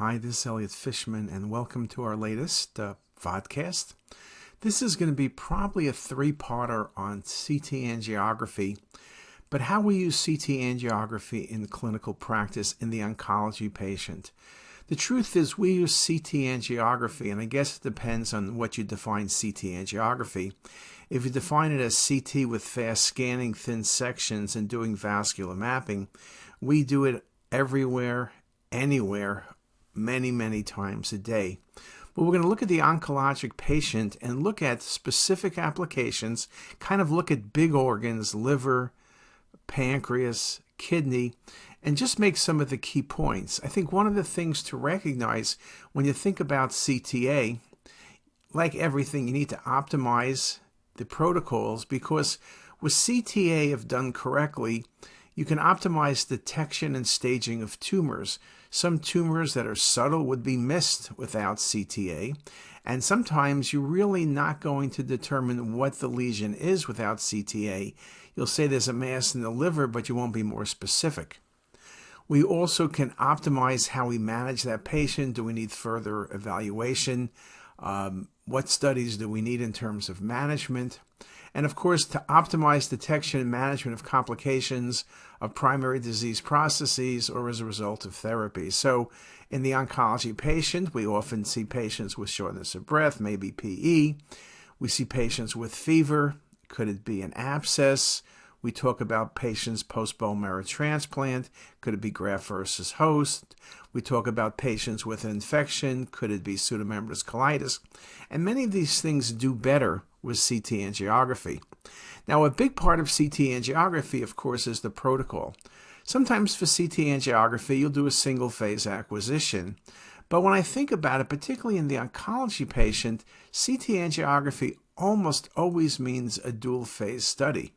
Hi, this is Elliot Fishman, and welcome to our latest vodcast. This is going to be probably a three-parter on CT angiography, but how we use CT angiography in clinical practice in the oncology patient. The truth is we use CT angiography, and I guess it depends on what you define CT angiography. If you define it as CT with fast scanning thin sections and doing vascular mapping, we do it everywhere, anywhere, many times a day. But we're going to look at the oncologic patient and look at specific applications, kind of look at big organs, liver, pancreas, kidney, and just make some of the key points. I think one of the things to recognize when you think about CTA, like everything, you need to optimize the protocols, because with CTA, if done correctly, you can optimize detection and staging of tumors. Some tumors that are subtle would be missed without CTA, and sometimes you're really not going to determine what the lesion is without CTA. You'll say there's a mass in the liver, but you won't be more specific. We also can optimize how we manage that patient. Do we need further evaluation? What studies do we need in terms of management? And of course, to optimize detection and management of complications of primary disease processes or as a result of therapy. So in the oncology patient, we often see patients with shortness of breath, maybe PE. We see patients with fever. Could it be an abscess? We talk about patients post-bone marrow transplant. Could it be graft versus host? We talk about patients with infection. Could it be pseudomembranous colitis? And many of these things do better with CT angiography. Now, a big part of CT angiography, of course, is the protocol. Sometimes for CT angiography, you'll do a single-phase acquisition. But when I think about it, particularly in the oncology patient, CT angiography almost always means a dual-phase study.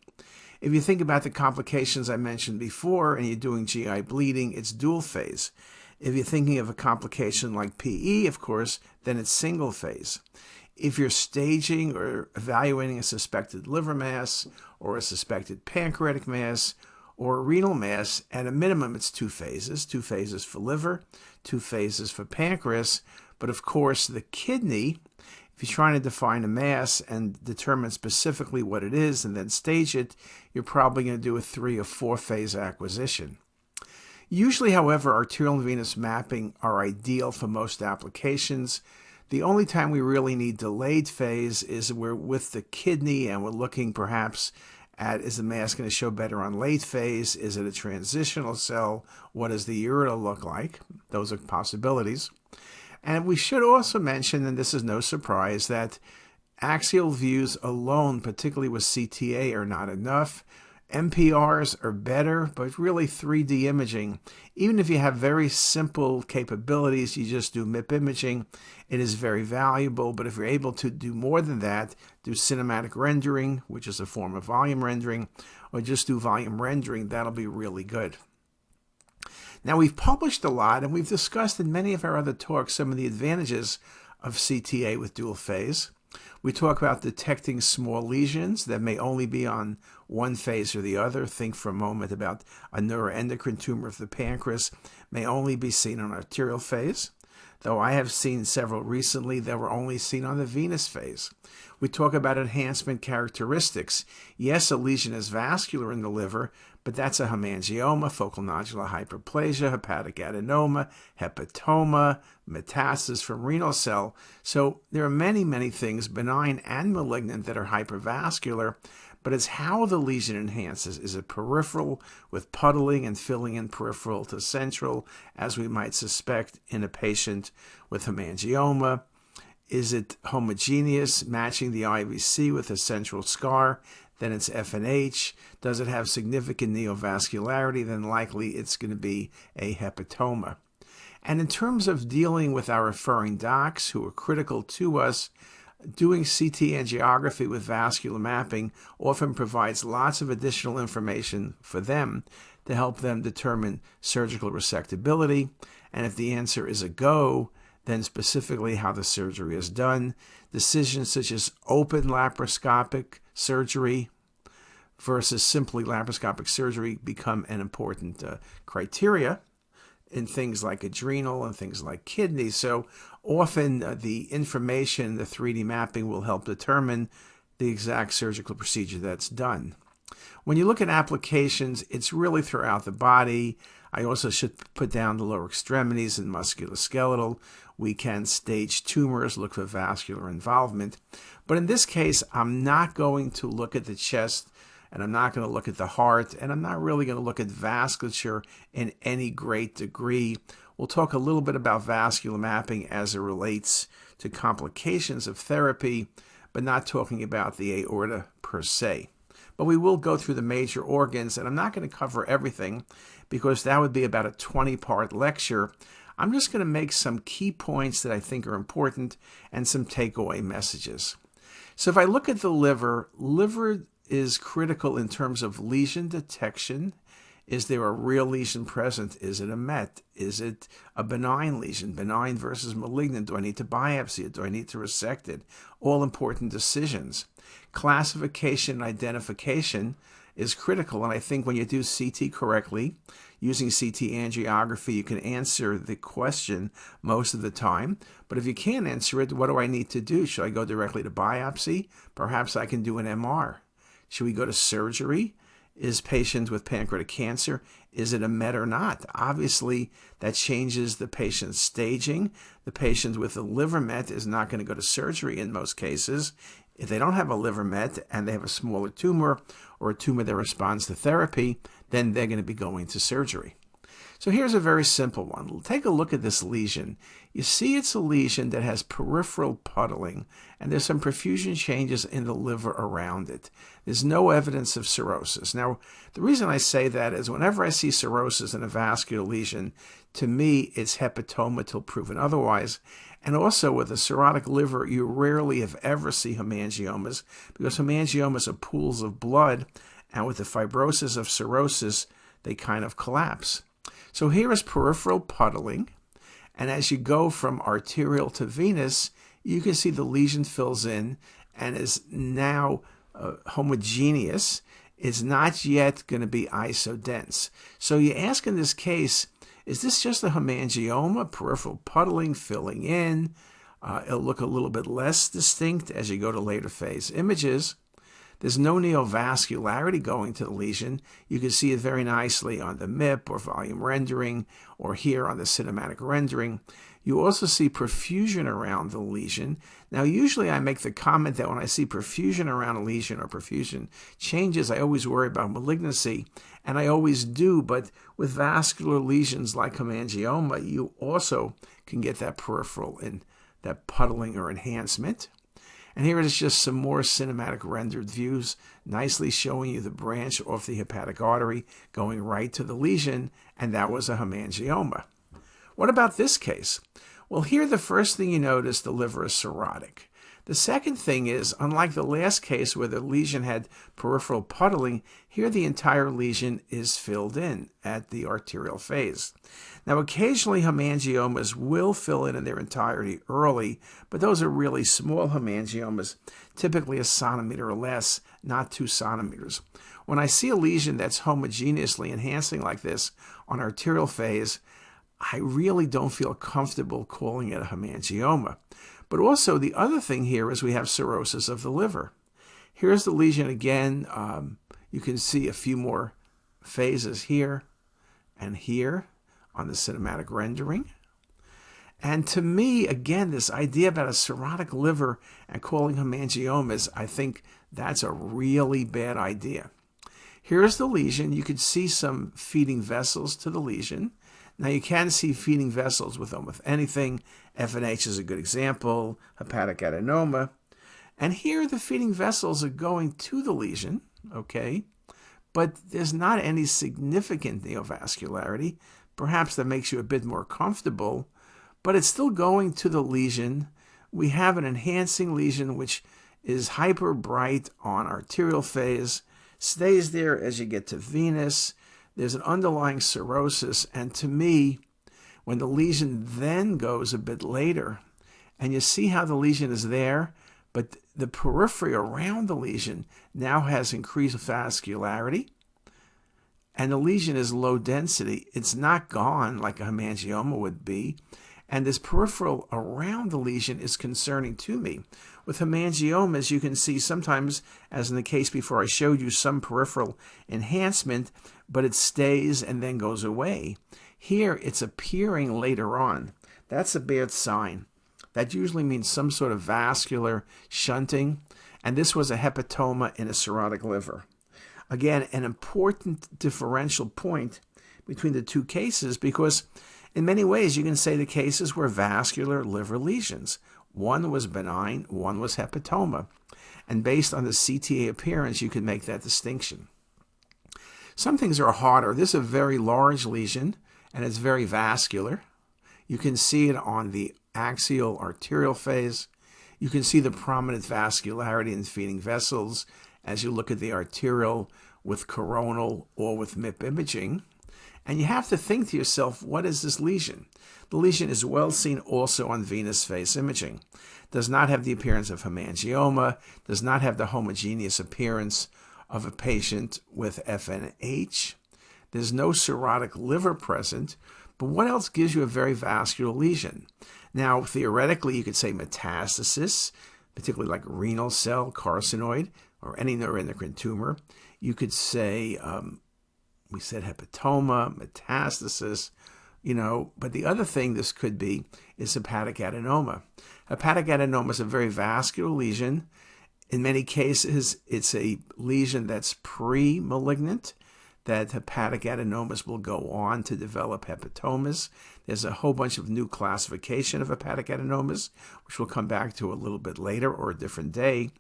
If you think about the complications I mentioned before and you're doing GI bleeding, it's dual phase. If you're thinking of a complication like PE, of course, then it's single phase. If you're staging or evaluating a suspected liver mass or a suspected pancreatic mass or a renal mass, at a minimum it's two phases for liver, 2 phases for pancreas. But of course, the kidney, if you're trying to define a mass and determine specifically what it is and then stage it, you're probably going to do a 3 or 4 phase acquisition. Usually, however, arterial and venous mapping are ideal for most applications. The only time we really need delayed phase is we're with the kidney and we're looking perhaps at, is the mass going to show better on late phase? Is it a transitional cell? What does the ureter look like? Those are possibilities. And we should also mention, and this is no surprise, that axial views alone, particularly with CTA, are not enough. MPRs are better, but really 3D imaging, even if you have very simple capabilities, you just do MIP imaging, it is very valuable. But if you're able to do more than that, do cinematic rendering, which is a form of volume rendering, or just do volume rendering, that'll be really good. Now, we've published a lot, and we've discussed in many of our other talks some of the advantages of CTA with dual phase. We talk about detecting small lesions that may only be on one phase or the other. Think for a moment about a neuroendocrine tumor of the pancreas may only be seen on arterial phase, though I have seen several recently that were only seen on the venous phase. We talk about enhancement characteristics. Yes, a lesion is vascular in the liver, but that's a hemangioma, focal nodular hyperplasia, hepatic adenoma, hepatoma, metastasis from renal cell. So there are many things, benign and malignant, that are hypervascular, but it's how the lesion enhances. Is it peripheral with puddling and filling in peripheral to central, as we might suspect in a patient with hemangioma? Is it homogeneous, matching the IVC with a central scar? Then it's FNH. Does it have significant neovascularity? Then likely it's going to be a hepatoma. And in terms of dealing with our referring docs who are critical to us, doing CT angiography with vascular mapping often provides lots of additional information for them to help them determine surgical resectability. And if the answer is a go, then specifically how the surgery is done. Decisions such as open laparoscopic surgery versus simply laparoscopic surgery become an important criteria. in things like adrenal and things like kidney. So often the information, the 3D mapping will help determine the exact surgical procedure that's done. When you look at applications, it's really throughout the body. I also should put down the lower extremities and musculoskeletal. We can stage tumors, look for vascular involvement. But in this case, I'm not going to look at the chest, and I'm not going to look at the heart, and I'm not really going to look at vasculature in any great degree. We'll talk a little bit about vascular mapping as it relates to complications of therapy, but not talking about the aorta per se. But we will go through the major organs, and I'm not going to cover everything because that would be about a 20-part lecture. I'm just going to make some key points that I think are important and some takeaway messages. So if I look at the liver is critical in terms of lesion detection. Is there a real lesion present? Is it a met? Is it a benign lesion? Benign versus malignant. Do I need to biopsy it? Do I need to resect it? All important decisions. Classification and identification is critical, and I think when you do CT correctly, using CT angiography, you can answer the question most of the time. But if you can't answer it, what do I need to do? Should I go directly to biopsy? Perhaps I can do an MR. Should we go to surgery? Is patient with pancreatic cancer, is it a met or not? Obviously, that changes the patient's staging. The patient with a liver met is not going to go to surgery in most cases. If they don't have a liver met and they have a smaller tumor or a tumor that responds to therapy, then they're going to be going to surgery. So here's a very simple one. Take a look at this lesion. You see it's a lesion that has peripheral puddling, and there's some perfusion changes in the liver around it. There's no evidence of cirrhosis. Now, the reason I say that is whenever I see cirrhosis in a vascular lesion, to me, it's hepatoma till proven otherwise. And also with a cirrhotic liver, you rarely, if ever, see hemangiomas because hemangiomas are pools of blood, and with the fibrosis of cirrhosis, they kind of collapse. So here is peripheral puddling, and as you go from arterial to venous, you can see the lesion fills in and is now homogeneous. It's not yet going to be isodense. So you ask in this case, is this just a hemangioma, peripheral puddling filling in? It'll look a little bit less distinct as you go to later phase images. There's no neovascularity going to the lesion. You can see it very nicely on the MIP or volume rendering or here on the cinematic rendering. You also see perfusion around the lesion. Now, usually I make the comment that when I see perfusion around a lesion or perfusion changes, I always worry about malignancy, and I always do, but with vascular lesions like hemangioma, you also can get that peripheral and that puddling or enhancement. And here is just some more cinematic rendered views, nicely showing you the branch off the hepatic artery going right to the lesion, and that was a hemangioma. What about this case? Well, here the first thing you notice, the liver is cirrhotic. The second thing is, unlike the last case where the lesion had peripheral puddling, here the entire lesion is filled in at the arterial phase. Now, occasionally hemangiomas will fill in their entirety early, but those are really small hemangiomas, typically a centimeter or less, not 2 centimeters. When I see a lesion that's homogeneously enhancing like this on arterial phase, I really don't feel comfortable calling it a hemangioma. But also the other thing here is we have cirrhosis of the liver. Here's the lesion again. You can see a few more phases here and here on the cinematic rendering. And to me, again, this idea about a cirrhotic liver and calling hemangiomas, I think that's a really bad idea. Here's the lesion. You could see some feeding vessels to the lesion. Now, you can see feeding vessels with almost anything. FNH is a good example, hepatic adenoma. And here the feeding vessels are going to the lesion, okay? But there's not any significant neovascularity. Perhaps that makes you a bit more comfortable, but it's still going to the lesion. We have an enhancing lesion which is hyper bright on arterial phase, stays there as you get to venous. There's an underlying cirrhosis, and to me, when the lesion then goes a bit later, and you see how the lesion is there, but the periphery around the lesion now has increased vascularity, and the lesion is low density. It's not gone like a hemangioma would be. And this peripheral around the lesion is concerning to me. With hemangiomas, you can see sometimes, as in the case before I showed you, some peripheral enhancement, but it stays and then goes away. Here, it's appearing later on. That's a bad sign. That usually means some sort of vascular shunting, and this was a hepatoma in a cirrhotic liver. Again, an important differential point between the two cases, because in many ways you can say the cases were vascular liver lesions. One was benign, one was hepatoma. And based on the CTA appearance, you can make that distinction. Some things are harder. This is a very large lesion, and it's very vascular. You can see it on the axial arterial phase. You can see the prominent vascularity in feeding vessels as you look at the arterial with coronal or with MIP imaging. And you have to think to yourself, what is this lesion? The lesion is well seen also on venous phase imaging. Does not have the appearance of hemangioma, does not have the homogeneous appearance of a patient with FNH. There's no cirrhotic liver present, but what else gives you a very vascular lesion? Now, theoretically, you could say metastasis, particularly like renal cell carcinoid or any neuroendocrine tumor. You could say, we said hepatoma, metastasis, but the other thing this could be is hepatic adenoma. Hepatic adenoma is a very vascular lesion. In many cases, it's a lesion that's pre-malignant, that hepatic adenomas will go on to develop hepatomas. There's a whole bunch of new classification of hepatic adenomas, which we'll come back to a little bit later or a different day.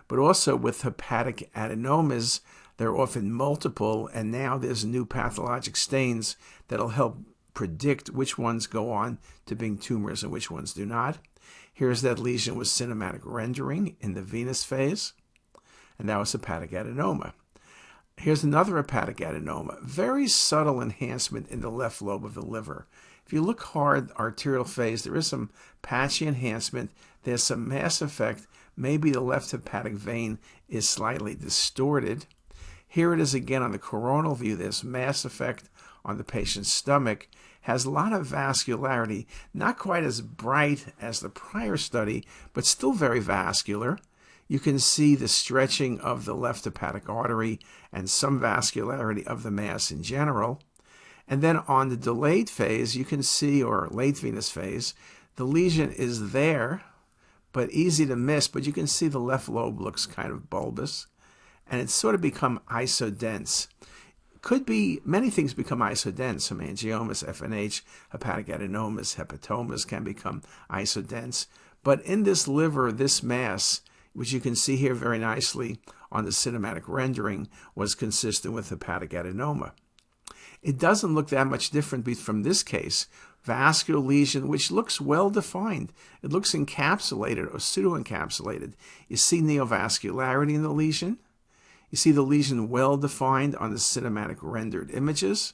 But also with hepatic adenomas, they're often multiple, and now there's new pathologic stains that'll help predict which ones go on to being tumors and which ones do not. Here's that lesion with cinematic rendering in the venous phase, and that was hepatic adenoma. Here's another hepatic adenoma, very subtle enhancement in the left lobe of the liver. If you look hard, arterial phase, there is some patchy enhancement. There's some mass effect. Maybe the left hepatic vein is slightly distorted. Here it is again on the coronal view. There's mass effect on the patient's stomach. Has a lot of vascularity, not quite as bright as the prior study, but still very vascular. You can see the stretching of the left hepatic artery and some vascularity of the mass in general. And then on the delayed phase, you can see, or late venous phase, the lesion is there, but easy to miss. But you can see the left lobe looks kind of bulbous, and it's sort of become isodense. Could be, many things become isodense. Hemangiomas, FNH, hepatic adenomas, hepatomas can become isodense. But in this liver, this mass, which you can see here very nicely on the cinematic rendering, was consistent with hepatic adenoma. It doesn't look that much different from this case. Vascular lesion, which looks well defined. It looks encapsulated or pseudo-encapsulated. You see neovascularity in the lesion. You see the lesion well defined on the cinematic rendered images,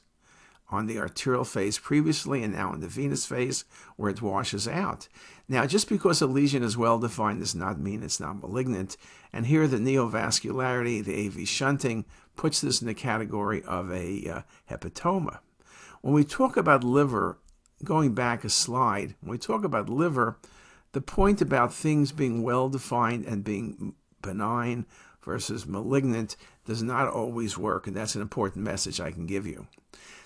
on the arterial phase previously, and now in the venous phase where it washes out. Now, just because a lesion is well defined does not mean it's not malignant. And here the neovascularity, the AV shunting, puts this in the category of a hepatoma. When we talk about liver, going back a slide, when we talk about liver, the point about things being well defined and being benign versus malignant does not always work, and that's an important message I can give you.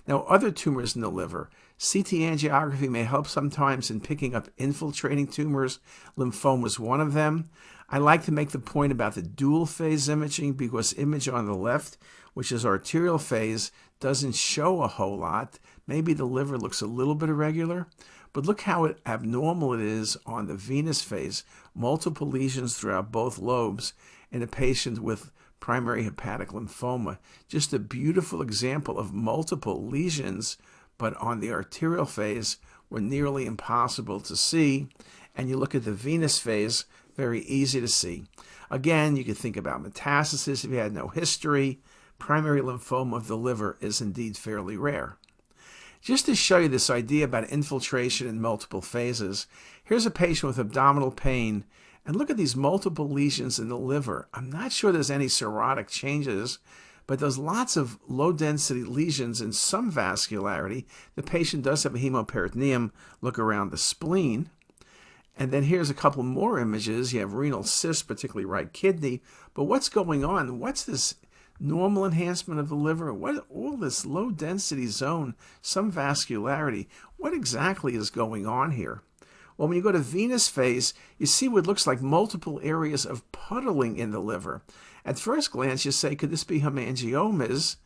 Now, other tumors in the liver, CT angiography may help sometimes in picking up infiltrating tumors. Lymphoma is one of them. I like to make the point about the dual phase imaging because image on the left, which is arterial phase, doesn't show a whole lot. Maybe the liver looks a little bit irregular, but look how abnormal it is on the venous phase. Multiple lesions throughout both lobes in a patient with primary hepatic lymphoma. Just a beautiful example of multiple lesions, but on the arterial phase were nearly impossible to see. And you look at the venous phase, very easy to see. Again, you could think about metastasis if you had no history. Primary lymphoma of the liver is indeed fairly rare. Just to show you this idea about infiltration in multiple phases, here's a patient with abdominal pain. And look at these multiple lesions in the liver. I'm not sure there's any cirrhotic changes, but there's lots of low-density lesions and some vascularity. The patient does have a hemoperitoneum. Look around the spleen. And then here's a couple more images. You have renal cysts, particularly right kidney. But what's going on? What's this normal enhancement of the liver? What all this low-density zone, some vascularity? What exactly is going on here? Well, when you go to venous phase, you see what looks like multiple areas of puddling in the liver. At first glance, you say, could this be hemangiomas?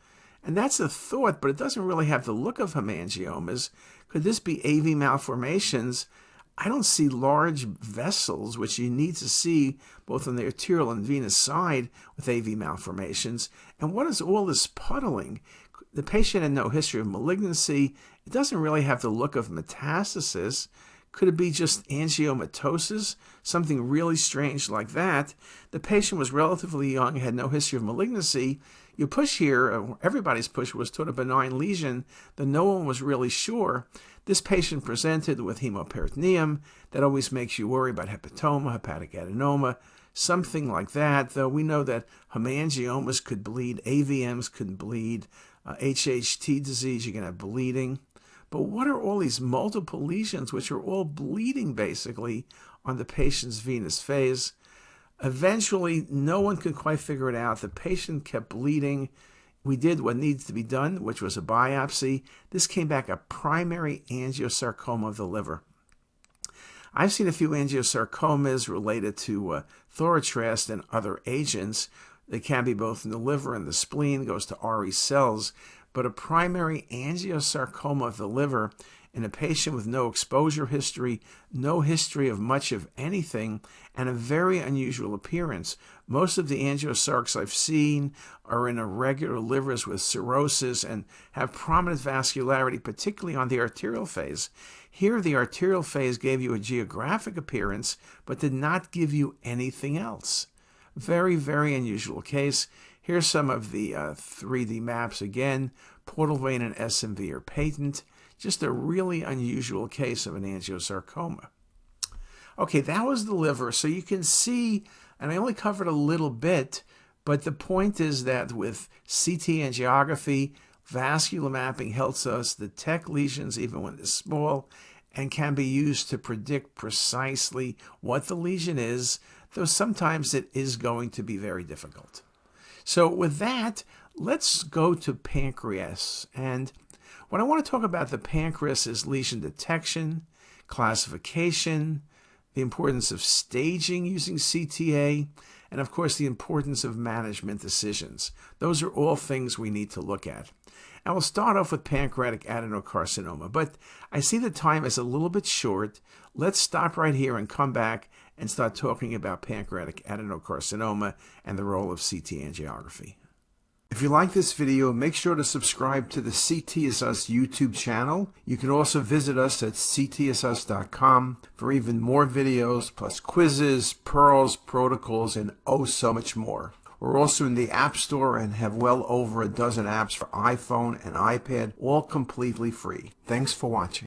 And that's a thought, but it doesn't really have the look of hemangiomas. Could this be AV malformations? I don't see large vessels, which you need to see both on the arterial and venous side with AV malformations. And what is all this puddling? The patient had no history of malignancy. It doesn't really have the look of metastasis. Could it be just angiomatosis? Something really strange like that. The patient was relatively young, had no history of malignancy. You push here, everybody's push was toward a benign lesion, though no one was really sure. This patient presented with hemoperitoneum. That always makes you worry about hepatoma, hepatic adenoma, something like that, though we know that hemangiomas could bleed, AVMs could bleed, HHT disease, you can have bleeding. But what are all these multiple lesions, which are all bleeding basically on the patient's venous phase? Eventually, no one could quite figure it out. The patient kept bleeding. We did what needs to be done, which was a biopsy. This came back a primary angiosarcoma of the liver. I've seen a few angiosarcomas related to thorotrast and other agents. They can be both in the liver and the spleen, goes to RE cells. But a primary angiosarcoma of the liver in a patient with no exposure history, no history of much of anything, and a very unusual appearance. Most of the angiosarcs I've seen are in irregular livers with cirrhosis and have prominent vascularity, particularly on the arterial phase. Here, the arterial phase gave you a geographic appearance, but did not give you anything else. Very, very unusual case. Here's some of the 3D maps again. Portal vein and SMV are patent. Just a really unusual case of an angiosarcoma. Okay, that was the liver. So you can see, and I only covered a little bit, but the point is that with CT angiography, vascular mapping helps us detect lesions even when they're small and can be used to predict precisely what the lesion is, though sometimes it is going to be very difficult. So with that, let's go to pancreas. And what I want to talk about the pancreas is lesion detection, classification, the importance of staging using CTA, and of course the importance of management decisions. Those are all things we need to look at. And we'll start off with pancreatic adenocarcinoma, but I see the time is a little bit short. Let's stop right here and come back and start talking about pancreatic adenocarcinoma and the role of CT angiography. If you like this video, make sure to subscribe to the CTisus YouTube channel. You can also visit us at ctisus.com for even more videos, plus quizzes, pearls, protocols, and oh so much more. We're also in the App Store and have well over a dozen apps for iPhone and iPad, all completely free. Thanks for watching.